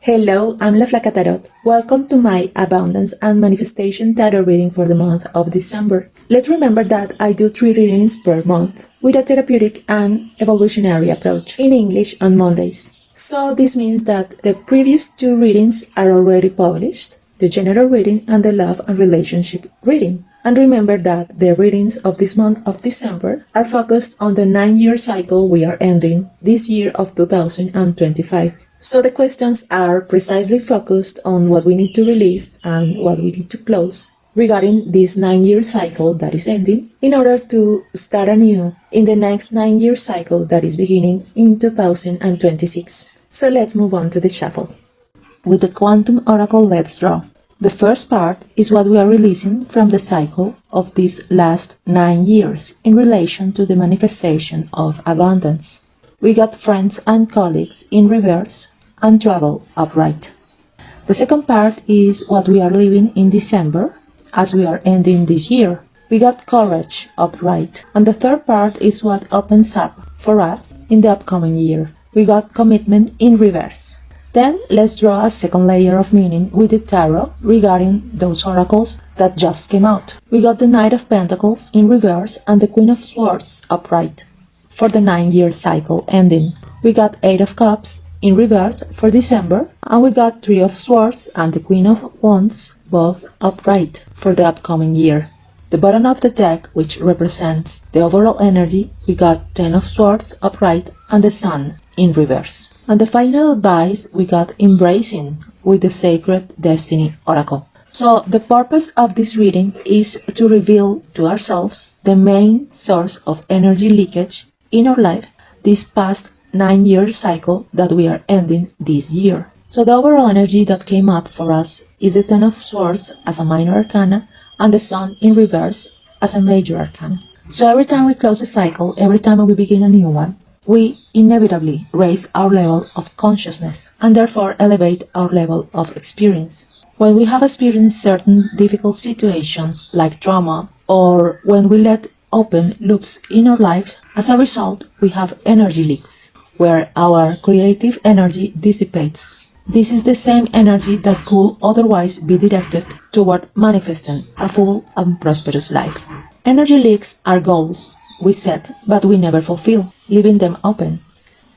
Hello, I'm La Flaca Tarot. Welcome to my Abundance and Manifestation Tarot reading for the month of December. Let's remember that I do 3 readings per month with a therapeutic and evolutionary approach in English on Mondays. So this means that the previous 2 readings are already published, the general reading and the love and relationship reading. And remember that the readings of this month of December are focused on the 9-year cycle we are ending this year of 2025. So the questions are precisely focused on what we need to release and what we need to close regarding this 9-year cycle that is ending in order to start anew in the next 9-year cycle that is beginning in 2026. So let's move on to the shuffle. With the Quantum Oracle, let's draw. The first part is what we are releasing from the cycle of these last 9 years in relation to the manifestation of abundance. We got friends and colleagues in reverse and travel upright. The second part is what we are living in December as we are ending this year. We got courage upright. And the third part is what opens up for us in the upcoming year. We got commitment in reverse. Then let's draw a second layer of meaning with the tarot regarding those oracles that just came out. We got the Knight of Pentacles in reverse and the Queen of Swords upright for the 9-year cycle ending. We got 8 of Cups in reverse for December, and we got 3 of Swords and the Queen of Wands both upright for the upcoming year. The bottom of the deck, which represents the overall energy, we got 10 of Swords upright and the Sun in reverse. And the final advice we got embracing with the Sacred Destiny Oracle. So the purpose of this reading is to reveal to ourselves the main source of energy leakage in our life this past 9-year cycle that we are ending this year. So the overall energy that came up for us is the Ten of Swords as a minor arcana and the Sun in reverse as a major arcana. So every time we close a cycle, every time we begin a new one, we inevitably raise our level of consciousness and therefore elevate our level of experience. When we have experienced certain difficult situations like trauma, or when we let open loops in our life, as a result, we have energy leaks, where our creative energy dissipates. This is the same energy that could otherwise be directed toward manifesting a full and prosperous life. Energy leaks are goals we set, but we never fulfill, leaving them open.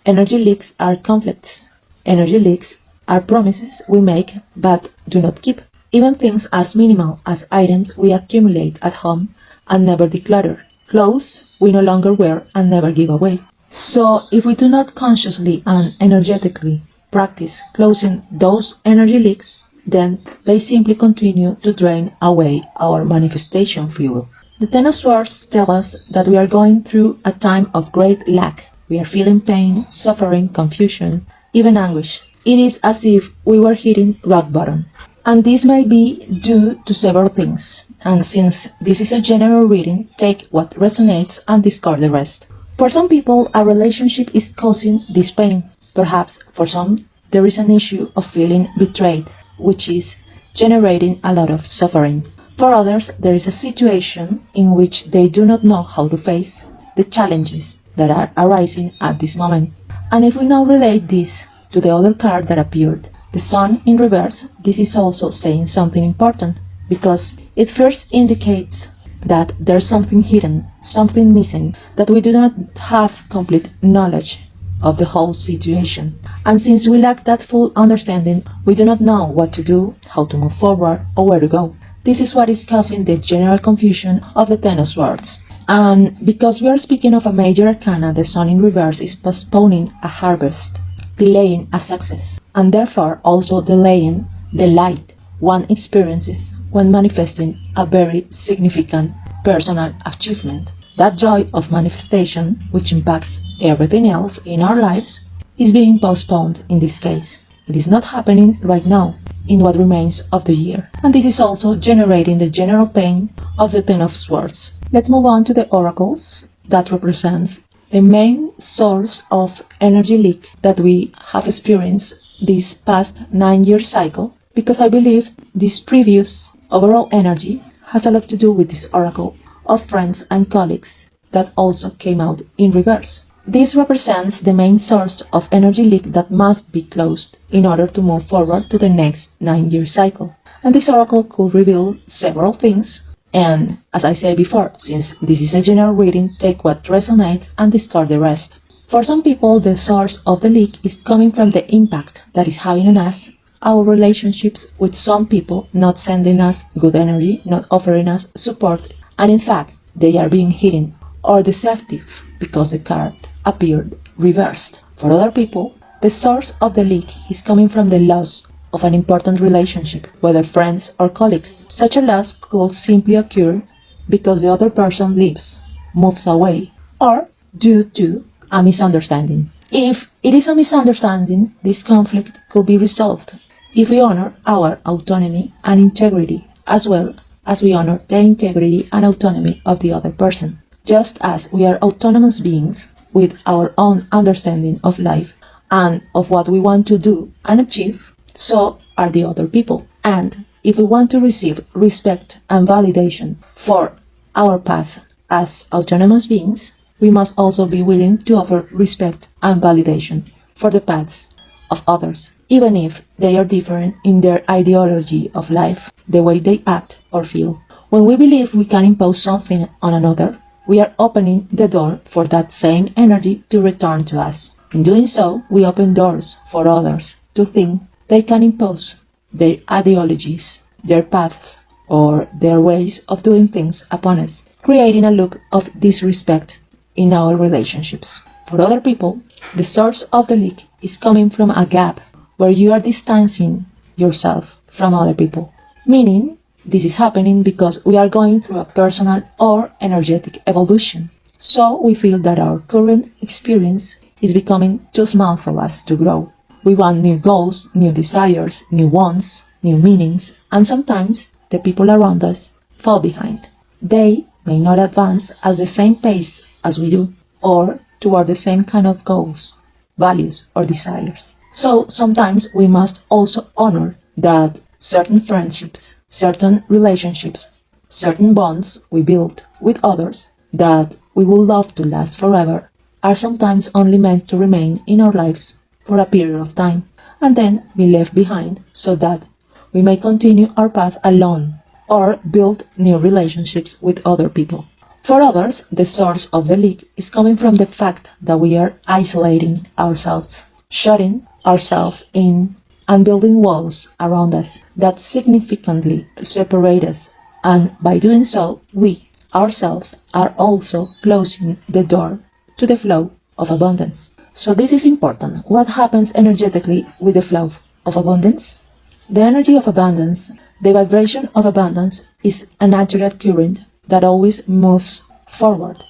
Energy leaks are conflicts. Energy leaks are promises we make, but do not keep. Even things as minimal as items we accumulate at home and never declutter. Clothes we no longer wear and never give away. So if we do not consciously and energetically practice closing those energy leaks, then they simply continue to drain away our manifestation fuel. The Ten of Swords tell us that we are going through a time of great lack. We are feeling pain, suffering, confusion, even anguish. It is as if we were hitting rock bottom. And this may be due to several things. And since this is a general reading, take what resonates and discard the rest. For some people, a relationship is causing this pain. Perhaps for some, there is an issue of feeling betrayed, which is generating a lot of suffering. For others, there is a situation in which they do not know how to face the challenges that are arising at this moment. And if we now relate this to the other card that appeared, the Sun in reverse, this is also saying something important, because it first indicates that there's something hidden, something missing, that we do not have complete knowledge of the whole situation. And since we lack that full understanding, we do not know what to do, how to move forward, or where to go. This is what is causing the general confusion of the Ten of Swords. And because we are speaking of a major arcana, the Sun in reverse is postponing a harvest, delaying a success, and therefore also delaying the light one experiences when manifesting a very significant personal achievement. That joy of manifestation, which impacts everything else in our lives, is being postponed in this case. It is not happening right now in what remains of the year. And this is also generating the general pain of the Ten of Swords. Let's move on to the oracles that represents the main source of energy leak that we have experienced this past 9-year cycle, because I believe this previous overall energy has a lot to do with this oracle of friends and colleagues that also came out in reverse. This represents the main source of energy leak that must be closed in order to move forward to the next 9-year cycle. And this oracle could reveal several things. And as I said before, since this is a general reading, take what resonates and discard the rest. For some people, the source of the leak is coming from the impact that is having on us, our relationships with some people not sending us good energy, not offering us support, and in fact, they are being hidden or deceptive because the card appeared reversed. For other people, the source of the leak is coming from the loss of an important relationship, whether friends or colleagues. Such a loss could simply occur because the other person leaves, moves away, or due to a misunderstanding. If it is a misunderstanding, this conflict could be resolved if we honor our autonomy and integrity, as well as we honor the integrity and autonomy of the other person. Just as we are autonomous beings with our own understanding of life and of what we want to do and achieve, so are the other people. And if we want to receive respect and validation for our path as autonomous beings, we must also be willing to offer respect and validation for the paths of others, even if they are different in their ideology of life, the way they act or feel. When we believe we can impose something on another, we are opening the door for that same energy to return to us. In doing so, we open doors for others to think they can impose their ideologies, their paths, or their ways of doing things upon us, creating a loop of disrespect in our relationships. For other people, the source of the leak is coming from a gap where you are distancing yourself from other people, meaning this is happening because we are going through a personal or energetic evolution. So we feel that our current experience is becoming too small for us to grow. We want new goals, new desires, new wants, new meanings, and sometimes the people around us fall behind. They may not advance at the same pace as we do, or toward the same kind of goals, values, or desires. So sometimes we must also honor that certain friendships, certain relationships, certain bonds we build with others that we would love to last forever are sometimes only meant to remain in our lives for a period of time and then be left behind so that we may continue our path alone or build new relationships with other people. For others, the source of the leak is coming from the fact that we are isolating ourselves, shutting ourselves in and building walls around us that significantly separate us, and by doing so, we ourselves are also closing the door to the flow of abundance. So this is important. What happens energetically with the flow of abundance? The energy of abundance, the vibration of abundance, is a natural current that always moves forward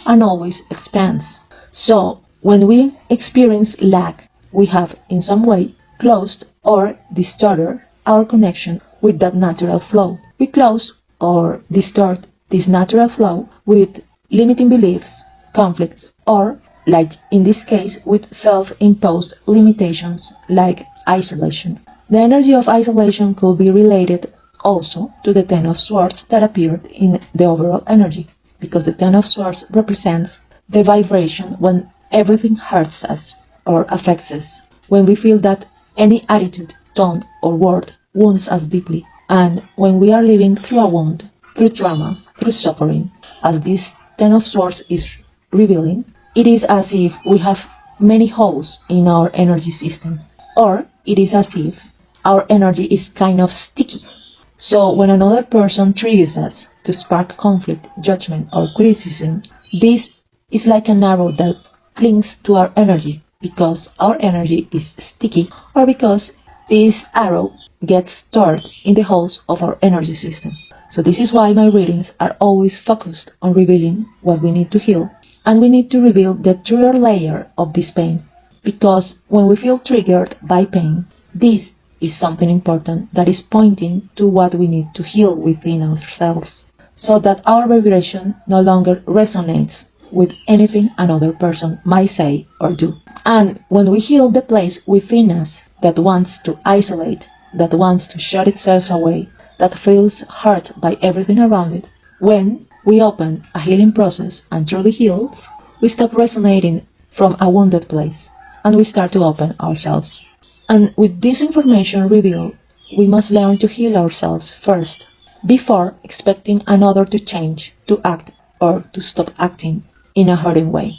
and always expands. So when we experience lack, we have in some way closed or distorted our connection with that natural flow. We close or distort this natural flow with limiting beliefs, conflicts, or, like in this case, with self-imposed limitations like isolation. The energy of isolation could be related also to the Ten of Swords that appeared in the overall energy, because the Ten of Swords represents the vibration when everything hurts us or affects us, when we feel that any attitude, tone, or word wounds us deeply, and when we are living through a wound, through trauma, through suffering. As this Ten of Swords is revealing, it is as if we have many holes in our energy system, or it is as if our energy is kind of sticky. So when another person triggers us to spark conflict, judgment, or criticism, this is like an arrow that clings to our energy because our energy is sticky, or because this arrow gets stored in the holes of our energy system. So this is why my readings are always focused on revealing what we need to heal, and we need to reveal the truer layer of this pain, because when we feel triggered by pain, this is something important that is pointing to what we need to heal within ourselves, so that our vibration no longer resonates with anything another person might say or do. And when we heal the place within us that wants to isolate, that wants to shut itself away, that feels hurt by everything around it, when we open a healing process and truly heals, we stop resonating from a wounded place, and we start to open ourselves. And with this information revealed, we must learn to heal ourselves first, before expecting another to change, to act, or to stop acting in a hurting way.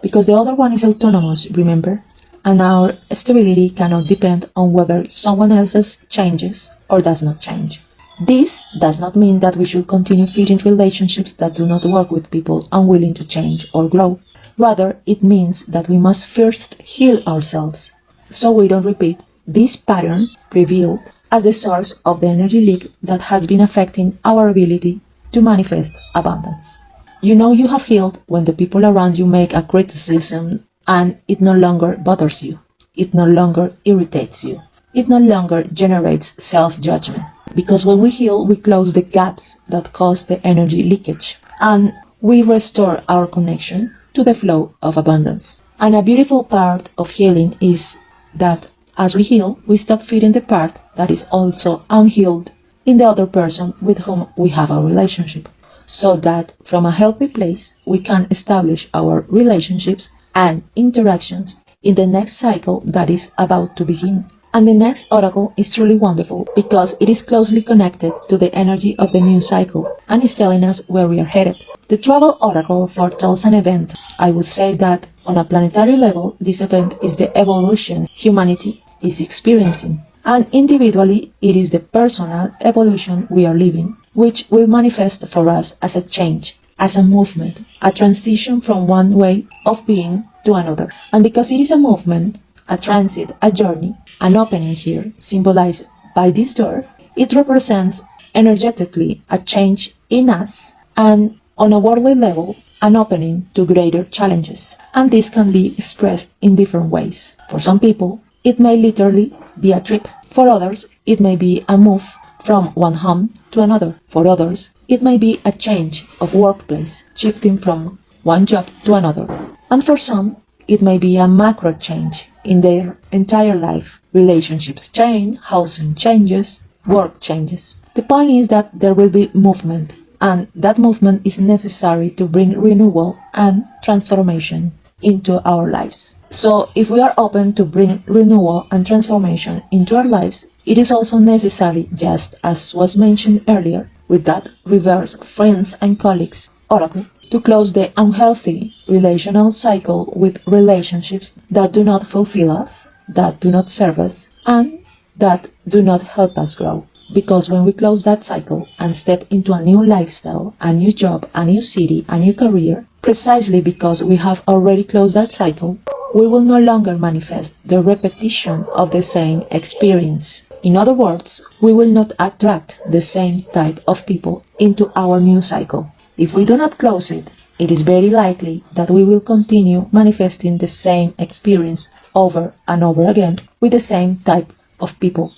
Because the other one is autonomous, remember? And our stability cannot depend on whether someone else's changes or does not change. This does not mean that we should continue feeding relationships that do not work with people unwilling to change or grow. Rather, it means that we must first heal ourselves, so we don't repeat this pattern revealed as the source of the energy leak that has been affecting our ability to manifest abundance. You know you have healed when the people around you make a criticism and it no longer bothers you. It no longer irritates you. It no longer generates self-judgment. Because when we heal, we close the gaps that cause the energy leakage, and we restore our connection to the flow of abundance. And a beautiful part of healing is that as we heal, we stop feeding the part that is also unhealed in the other person with whom we have a relationship, so that from a healthy place we can establish our relationships and interactions in the next cycle that is about to begin. And the next oracle is truly wonderful because it is closely connected to the energy of the new cycle and is telling us where we are headed. The travel oracle foretells an event. I would say that on a planetary level, this event is the evolution humanity is experiencing. And individually, it is the personal evolution we are living, which will manifest for us as a change, as a movement, a transition from one way of being to another. And because it is a movement, a transit, a journey, an opening here, symbolized by this door, it represents energetically a change in us and on a worldly level, an opening to greater challenges. And this can be expressed in different ways. For some people, it may literally be a trip. For others, it may be a move from one home to another. For others, it may be a change of workplace, shifting from one job to another. And for some, it may be a macro change in their entire life. Relationships change, housing changes, work changes. The point is that there will be movement, and that movement is necessary to bring renewal and transformation into our lives. So if we are open to bring renewal and transformation into our lives, it is also necessary, just as was mentioned earlier, with that reverse friends and colleagues oracle, to close the unhealthy relational cycle with relationships that do not fulfill us, that do not serve us, and that do not help us grow. Because when we close that cycle and step into a new lifestyle, a new job, a new city, a new career, precisely because we have already closed that cycle, we will no longer manifest the repetition of the same experience. In other words, we will not attract the same type of people into our new cycle. If we do not close it, it is very likely that we will continue manifesting the same experience over and over again with the same type of people,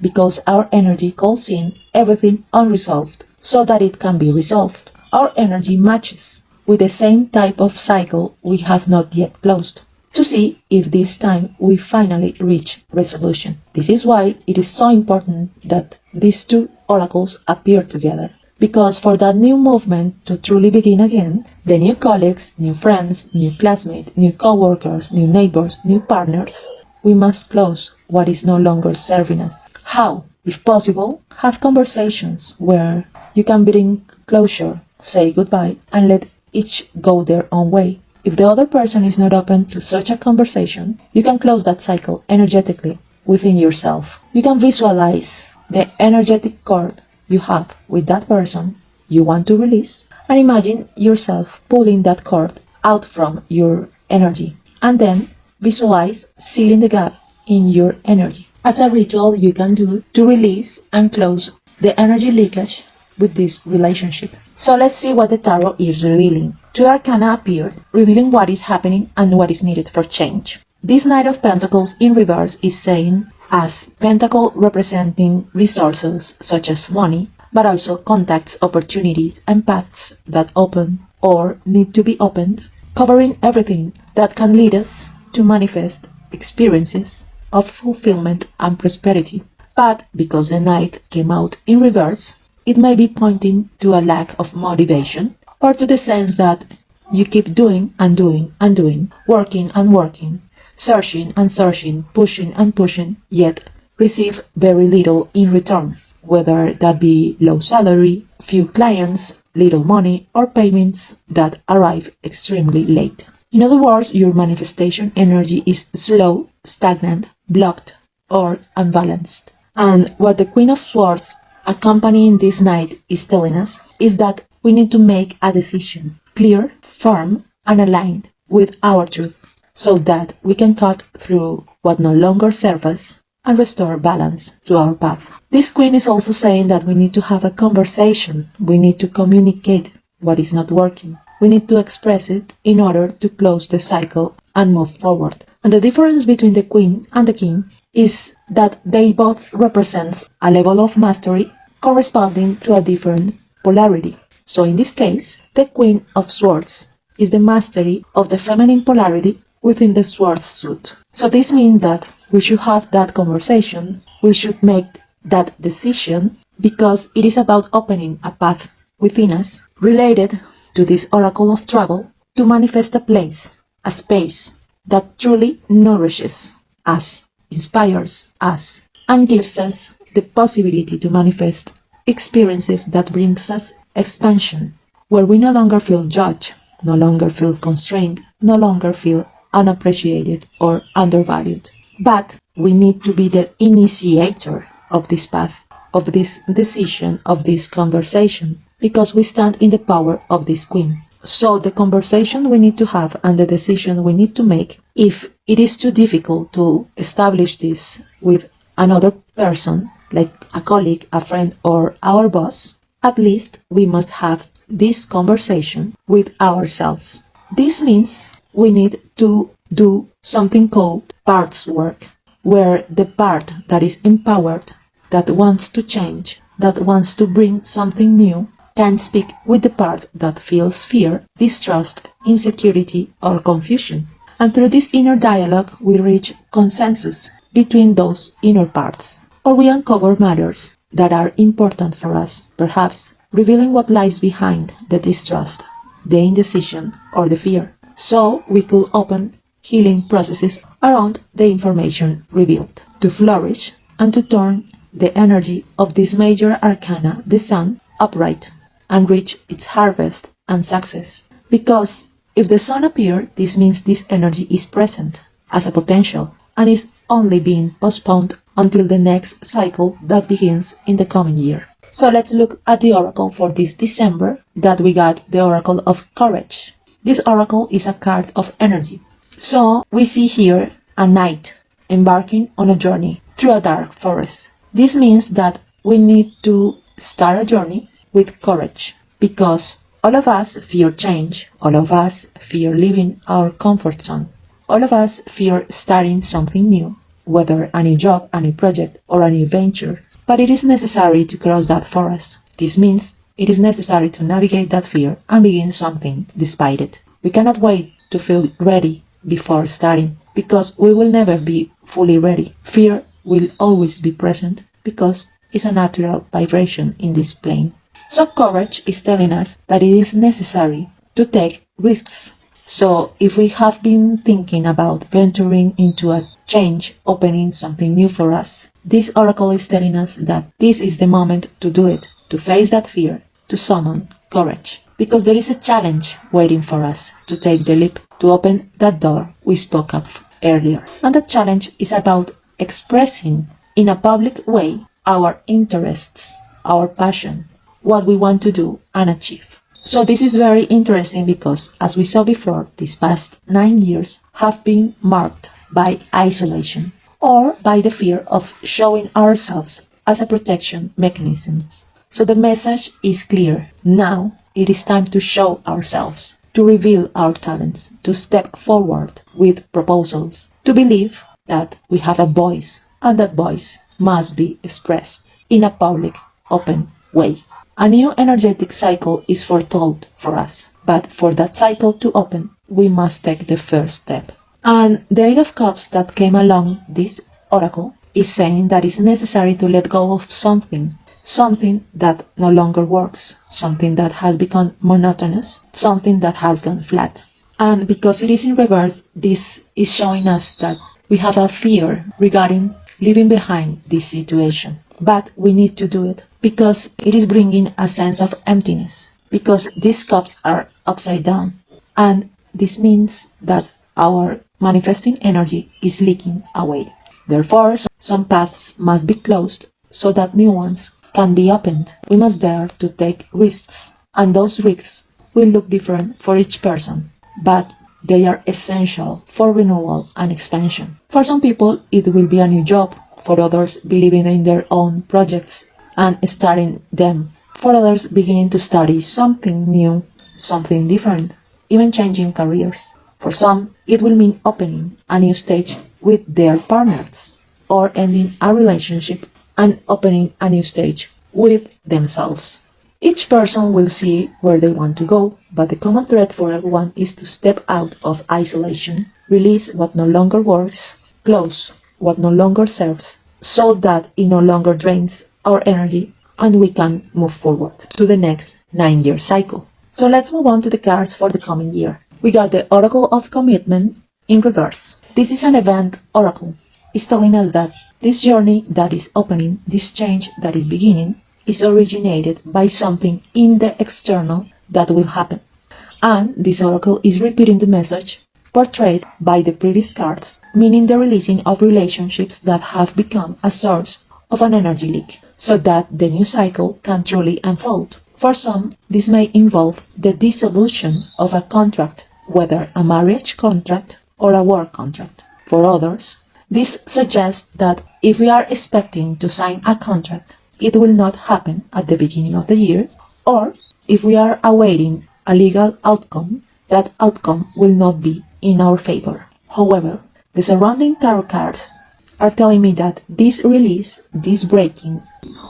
because our energy calls in everything unresolved so that it can be resolved. Our energy matches with the same type of cycle we have not yet closed, to see if this time we finally reach resolution. This is why it is so important that these two oracles appear together. Because for that new movement to truly begin again, the new colleagues, new friends, new classmates, new co-workers, new neighbors, new partners, we must close what is no longer serving us. How? If possible, have conversations where you can bring closure, say goodbye, and let each go their own way. If the other person is not open to such a conversation, you can close that cycle energetically within yourself. You can visualize the energetic cord you have with that person you want to release, and imagine yourself pulling that cord out from your energy, and then visualize sealing the gap in your energy as a ritual you can do to release and close the energy leakage with this relationship. So let's see what the tarot is revealing. Two arcana appeared, revealing what is happening and what is needed for change. This Knight of Pentacles in reverse is saying, as Pentacle representing resources such as money, but also contacts, opportunities, and paths that open or need to be opened, covering everything that can lead us to manifest experiences of fulfillment and prosperity. But because the Knight came out in reverse, it may be pointing to a lack of motivation or to the sense that You keep doing and doing and doing, working and working, searching and searching, pushing and pushing, yet receive very little in return, whether that be low salary, few clients, little money, or payments that arrive extremely late. In other words, your manifestation energy is slow, stagnant, blocked, or unbalanced. And what the Queen of Swords accompanying this knight is telling us is that we need to make a decision, clear, firm, and aligned with our truth, so that we can cut through what no longer serves us and restore balance to our path. This queen is also saying that we need to have a conversation, we need to communicate what is not working, we need to express it in order to close the cycle and move forward. And the difference between the queen and the king is that they both represent a level of mastery corresponding to a different polarity. So in this case, the Queen of Swords is the mastery of the feminine polarity within the sword suit. So this means that we should have that conversation, we should make that decision, because it is about opening a path within us related to this oracle of travel to manifest a place, a space that truly nourishes us, inspires us, and gives us the possibility to manifest experiences that brings us expansion, where we no longer feel judged, no longer feel constrained, no longer feel unappreciated or undervalued. But we need to be the initiator of this path, of this decision, of this conversation, because we stand in the power of this queen. So the conversation we need to have and the decision we need to make, if it is too difficult to establish this with another person, like a colleague, a friend, or our boss, at least we must have this conversation with ourselves. This means we need to do something called parts work, where the part that is empowered, that wants to change, that wants to bring something new, can speak with the part that feels fear, distrust, insecurity, or confusion. And through this inner dialogue, we reach consensus between those inner parts, or we uncover matters that are important for us, perhaps revealing what lies behind the distrust, the indecision, or the fear. So we could open healing processes around the information revealed, to flourish and to turn the energy of this major arcana, the sun, upright and reach its harvest and success. Because if the sun appears, this means this energy is present as a potential and is only being postponed until the next cycle that begins in the coming year. So let's look at the oracle for this December that we got, the oracle of courage. This oracle is a card of energy. So we see here a knight embarking on a journey through a dark forest. This means that we need to start a journey with courage, because all of us fear change, all of us fear leaving our comfort zone, all of us fear starting something new, whether a new job, a new project, or a new venture. But it is necessary to cross that forest. This means it is necessary to navigate that fear and begin something despite it. We cannot wait to feel ready before starting, because we will never be fully ready. Fear will always be present because it's a natural vibration in this plane. So courage is telling us that it is necessary to take risks. So if we have been thinking about venturing into a change, opening something new for us, this oracle is telling us that this is the moment to do it, to face that fear, to summon courage. Because there is a challenge waiting for us to take the leap, to open that door we spoke of earlier. And that challenge is about expressing in a public way our interests, our passion, what we want to do and achieve. So this is very interesting because, as we saw before, these past 9 years have been marked by isolation or by the fear of showing ourselves as a protection mechanism. So the message is clear. Now it is time to show ourselves, to reveal our talents, to step forward with proposals, to believe that we have a voice, and that voice must be expressed in a public, open way. A new energetic cycle is foretold for us, but for that cycle to open, we must take the first step. And the Eight of Cups that came along this oracle is saying that it's necessary to let go of something, something that no longer works, something that has become monotonous, something that has gone flat. And because it is in reverse, this is showing us that we have a fear regarding leaving behind this situation. But we need to do it because it is bringing a sense of emptiness, because these cups are upside down. And this means that our manifesting energy is leaking away. Therefore, some paths must be closed so that new ones can be opened. We must dare to take risks, and those risks will look different for each person, but they are essential for renewal and expansion. For some people, it will be a new job. For others, believing in their own projects and starting them. For others, beginning to study something new, something different, even changing careers. For some, it will mean opening a new stage with their partners, or ending a relationship and opening a new stage with themselves. Each person will see where they want to go, but the common thread for everyone is to step out of isolation, release what no longer works, close what no longer serves, so that it no longer drains our energy and we can move forward to the next 9-year cycle. So let's move on to the cards for the coming year. We got the Oracle of Commitment in reverse. This is an event oracle. It's telling us that this journey that is opening, this change that is beginning, is originated by something in the external that will happen. And this oracle is repeating the message portrayed by the previous cards, meaning the releasing of relationships that have become a source of an energy leak, so that the new cycle can truly unfold. For some, this may involve the dissolution of a contract, whether a marriage contract or a work contract. For others, this suggests that if we are expecting to sign a contract, it will not happen at the beginning of the year, or if we are awaiting a legal outcome, that outcome will not be in our favor. However, the surrounding tarot cards are telling me that this release, this breaking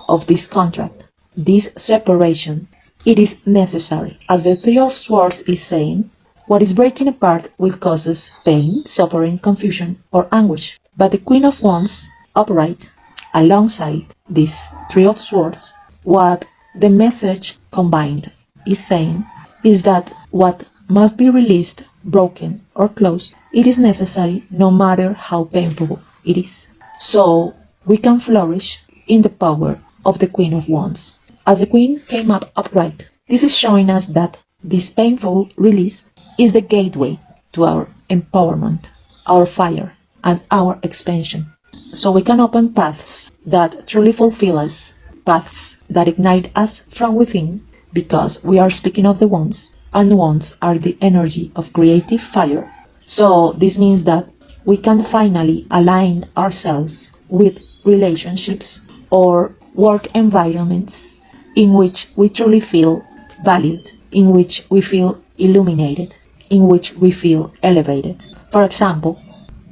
of this contract, this separation, it is necessary. As the Three of Swords is saying, what is breaking apart will cause us pain, suffering, confusion, or anguish. But the Queen of Wands, upright, alongside this Three of Swords, what the message combined is saying is that what must be released, broken, or closed, it is necessary no matter how painful it is. So we can flourish in the power of the Queen of Wands. As the Queen came up upright, this is showing us that this painful release is the gateway to our empowerment, our fire, and our expansion. So we can open paths that truly fulfill us, paths that ignite us from within, because we are speaking of the wands, and wands are the energy of creative fire. So this means that we can finally align ourselves with relationships or work environments in which we truly feel valued, in which we feel illuminated, in which we feel elevated. For example,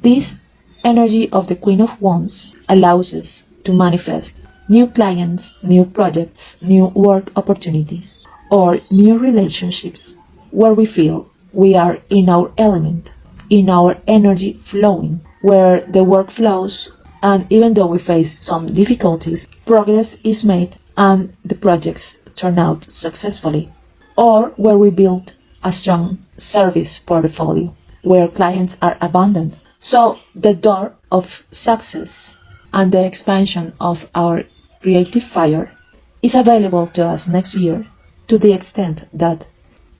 this energy of the Queen of Wands allows us to manifest new clients, new projects, new work opportunities, or new relationships where we feel we are in our element, in our energy flowing, where the work flows, and even though we face some difficulties, progress is made and the projects turn out successfully. Or where we build a strong service portfolio, where clients are abundant. So the door of success and the expansion of our creative fire is available to us next year, to the extent that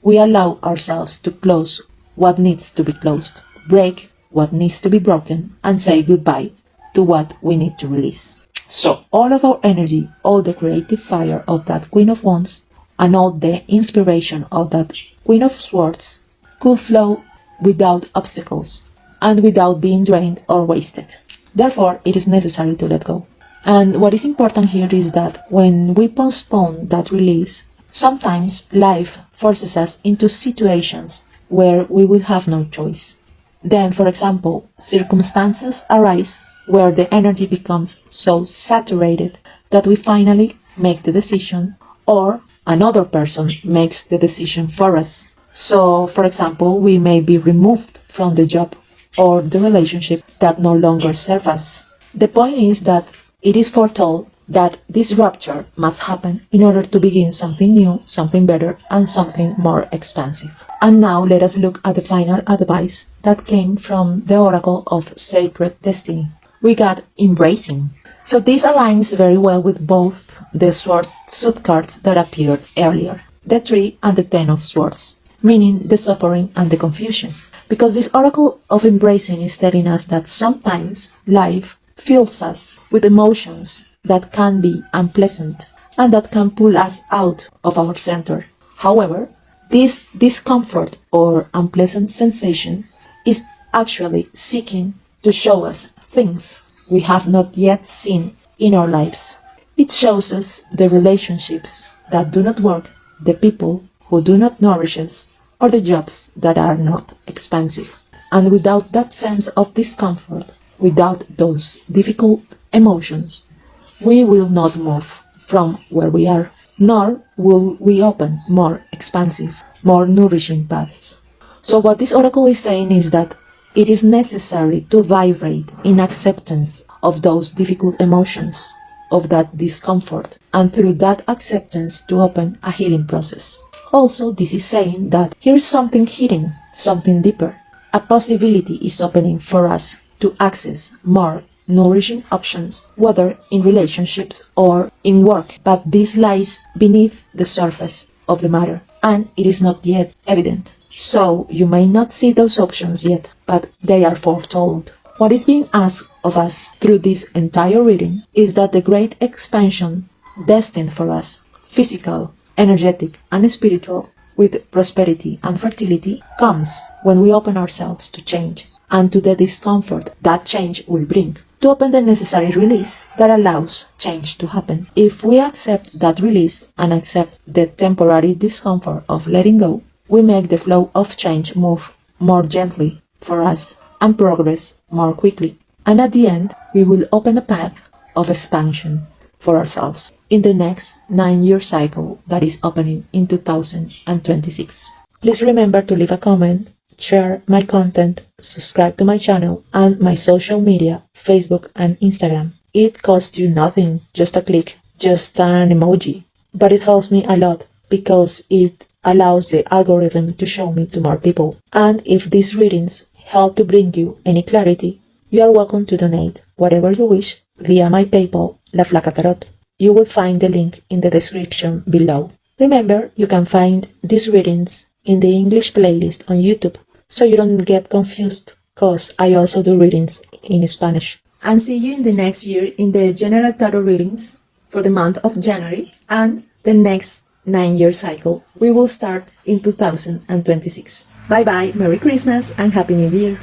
we allow ourselves to close what needs to be closed, break what needs to be broken, and say goodbye to what we need to release. So all of our energy, all the creative fire of that Queen of Wands, and all the inspiration of that Queen of Swords could flow without obstacles and without being drained or wasted. Therefore, it is necessary to let go. And what is important here is that when we postpone that release, sometimes life forces us into situations where we will have no choice. Then, for example, circumstances arise where the energy becomes so saturated that we finally make the decision, or another person makes the decision for us. So, for example, we may be removed from the job or the relationship that no longer serves us. The point is that it is foretold that this rupture must happen in order to begin something new, something better, and something more expansive. And now let us look at the final advice that came from the Oracle of Sacred Destiny. We got embracing. So this aligns very well with both the sword suit cards that appeared earlier, the 3 and the 10 of swords, meaning the suffering and the confusion. Because this Oracle of embracing is telling us that sometimes life fills us with emotions that can be unpleasant and that can pull us out of our center. However, this discomfort or unpleasant sensation is actually seeking to show us things we have not yet seen in our lives. It shows us the relationships that do not work, the people who do not nourish us, or the jobs that are not expansive. And without that sense of discomfort, without those difficult emotions, we will not move from where we are, nor will we open more expansive, more nourishing paths. So what this oracle is saying is that it is necessary to vibrate in acceptance of those difficult emotions, of that discomfort, and through that acceptance to open a healing process. Also, this is saying that here is something hidden, something deeper. A possibility is opening for us to access more nourishing options, whether in relationships or in work, but this lies beneath the surface of the matter, and it is not yet evident. So you may not see those options yet, but they are foretold. What is being asked of us through this entire reading is that the great expansion destined for us, physical, energetic, and spiritual, with prosperity and fertility, comes when we open ourselves to change and to the discomfort that change will bring, to open the necessary release that allows change to happen. If we accept that release and accept the temporary discomfort of letting go, we make the flow of change move more gently for us and progress more quickly. And at the end, we will open a path of expansion for ourselves in the next 9-year cycle that is opening in 2026. Please remember to leave a comment, share my content, subscribe to my channel and my social media, Facebook and Instagram. It costs you nothing, just a click, just an emoji. But it helps me a lot because it allows the algorithm to show me to more people. And if these readings help to bring you any clarity, you are welcome to donate whatever you wish via my PayPal, La Flaca Tarot. You will find the link in the description below. Remember, you can find these readings in the English playlist on YouTube, so you don't get confused, cause I also do readings in Spanish. And see you in the next year in the General Tarot readings for the month of January and the next 9-year cycle. We will start in 2026. Bye bye, Merry Christmas and Happy New Year!